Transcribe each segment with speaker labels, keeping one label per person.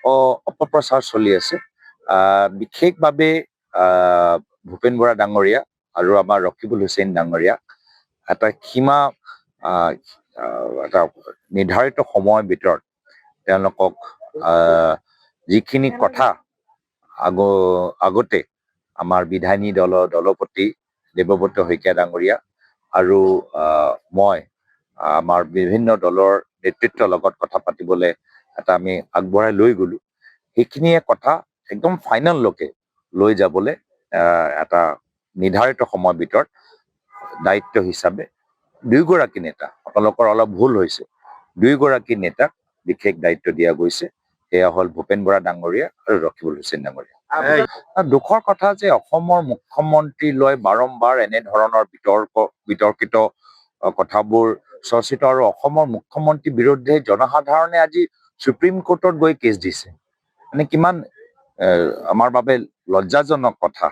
Speaker 1: অপপ্ৰচাৰ চলি আছে। বিশেষভাৱে ভূপেন বৰা ডাঙৰীয়া আৰু আমাৰ ৰকিবুল হুছেইন ডাঙৰীয়া এটা সীমা এটা নিৰ্ধাৰিত সময়ৰ ভিতৰত তেওঁলোকক যিখিনি কথা আগতে আমাৰ বিধায়িনী দলৰ দলপতি দেৱব্ৰত শইকীয়া ডাঙৰীয়া আৰু মই আমাৰ বিভিন্ন দলৰ নেতৃত্বৰ লগত কথা পাতিবলৈ এটা আমি আগবঢ়াই লৈ গলো। সেইখিনিয়ে কথা একদম ফাইনেললৈকে লৈ যাবলৈ এটা নিৰ্ধাৰিত সময়ৰ ভিতৰত দায়িত্ব হিচাপে দুয়োগৰাকী নেতা, আপোনালোকৰ অলপ ভুল হৈছে, দুয়োগৰাকী নেতাক বিশেষ দায়িত্ব দিয়া গৈছে। সেয়া হ'ল ভূপেন বৰা ডাঙৰীয়া আৰু ৰকিবুল হুছেইন ডাঙৰীয়া। দুখৰ কথা যে অসমৰ মুখ্যমন্ত্ৰীলৈ বাৰম্বাৰ এনেধৰণৰ বিতৰ্কিত কথাবোৰ চৰ্চিত আৰু অসমৰ মুখ্যমন্ত্ৰীৰ বিৰুদ্ধে জনসাধাৰণে আজি সুপ্ৰিম কোৰ্টত গৈ কেছ দিছে। মানে কিমান আমাৰ বাবে লজ্জাজনক কথা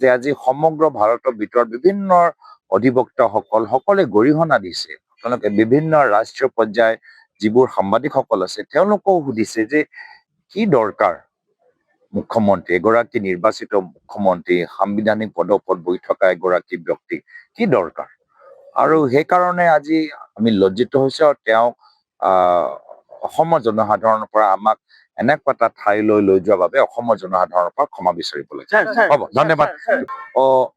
Speaker 1: যে আজি সমগ্ৰ ভাৰতৰ ভিতৰত বিভিন্ন অধিবক্তাসকল সকলে গৰিহণা দিছে। তেওঁলোকে বিভিন্ন ৰাষ্ট্ৰীয় পৰ্যায়ৰ যিবোৰ সাংবাদিকসকল আছে তেওঁলোকেও সুধিছে যে কি দৰকাৰ মুখ্যমন্ত্ৰী, এগৰাকী নিৰ্বাচিত মুখ্যমন্ত্ৰী, সাংবিধানিক পদত বহি থকা এগৰাকী ব্যক্তি কি দৰকাৰ। আৰু সেইকাৰণে আজি আমি লজ্জিত হৈছো আৰু তেওঁক অসমৰ জনসাধাৰণৰ পৰা আমাক এনেকুৱা এটা ঠাইলৈ লৈ যোৱাৰ বাবে অসমৰ জনসাধাৰণৰ পৰা ক্ষমা বিচাৰিব লাগে। হ'ব, ধন্যবাদ।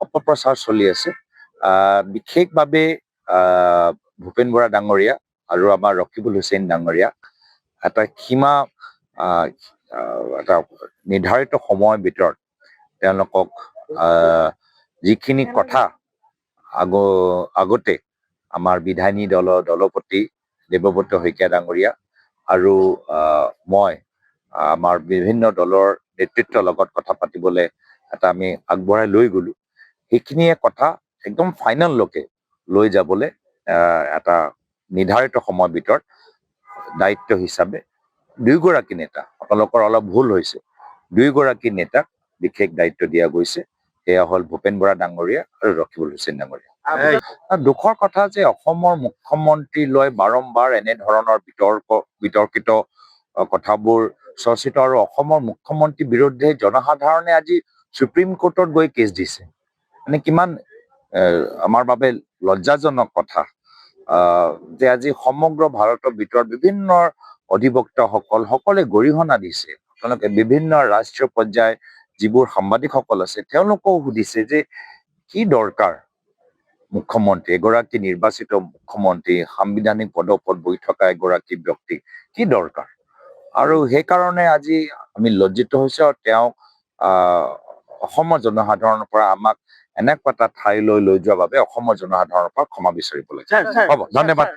Speaker 1: অপপ্ৰচাৰ চলি আছে। বিশেষভাৱে ভূপেন বৰা ডাঙৰীয়া আৰু আমাৰ ৰকিবুল হুছেইন ডাঙৰীয়া এটা সীমা এটা নিৰ্ধাৰিত সময়ৰ ভিতৰত তেওঁলোকক যিখিনি কথা আগতে আমাৰ বিধায়িনী দলৰ দলপতি দেৱব্ৰত শইকীয়া ডাঙৰীয়া আৰু মই আমাৰ বিভিন্ন দলৰ নেতৃত্বৰ লগত কথা পাতিবলৈ এটা আমি আগবঢ়াই লৈ গলো। সেইখিনিয়ে কথা একদম ফাইনেললৈকে লৈ যাবলৈ এটা নিৰ্ধাৰিত সময়ৰ ভিতৰত দায়িত্ব হিচাপে দুয়োগৰাকী নেতা, আপোনালোকৰ অলপ ভুল হৈছে, দুয়োগৰাকী নেতাক বিশেষ দায়িত্ব দিয়া গৈছে। সেয়া হ'ল ভূপেন বৰা ডাঙৰীয়া আৰু ৰকিবুল হুছেইন ডাঙৰীয়া। দুখৰ কথা যে অসমৰ মুখ্যমন্ত্ৰীলৈ বাৰম্বাৰ এনেধৰণৰ বিতৰ্কিত কথাবোৰ চৰ্চিত আৰু অসমৰ মুখ্যমন্ত্ৰীৰ বিৰুদ্ধে জনসাধাৰণে আজি সুপ্ৰিম কোৰ্টত গৈ কেছ দিছে। মানে কিমান আমাৰ বাবে লজ্জাজনক কথা যে আজি সমগ্ৰ ভাৰতৰ ভিতৰত বিভিন্ন অধিবক্তাসকল সকলে গৰিহণা দিছে। তেওঁলোকে বিভিন্ন ৰাষ্ট্ৰীয় পৰ্যায়ৰ যিবোৰ সাংবাদিকসকল আছে তেওঁলোকেও সুধিছে যে কি দৰকাৰ মুখ্যমন্ত্ৰী, এগৰাকী নিৰ্বাচিত মুখ্যমন্ত্ৰী, সাংবিধানিক পদত বহি থকা এগৰাকী ব্যক্তি কি দৰকাৰ। আৰু সেইকাৰণে আজি আমি লজ্জিত হৈছো আৰু তেওঁক অসমৰ জনসাধাৰণৰ পৰা আমাক এনেকুৱা এটা ঠাইলৈ লৈ যোৱাৰ বাবে অসমৰ জনসাধাৰণৰ পৰা ক্ষমা বিচাৰিব লাগে। হ'ব, ধন্যবাদ।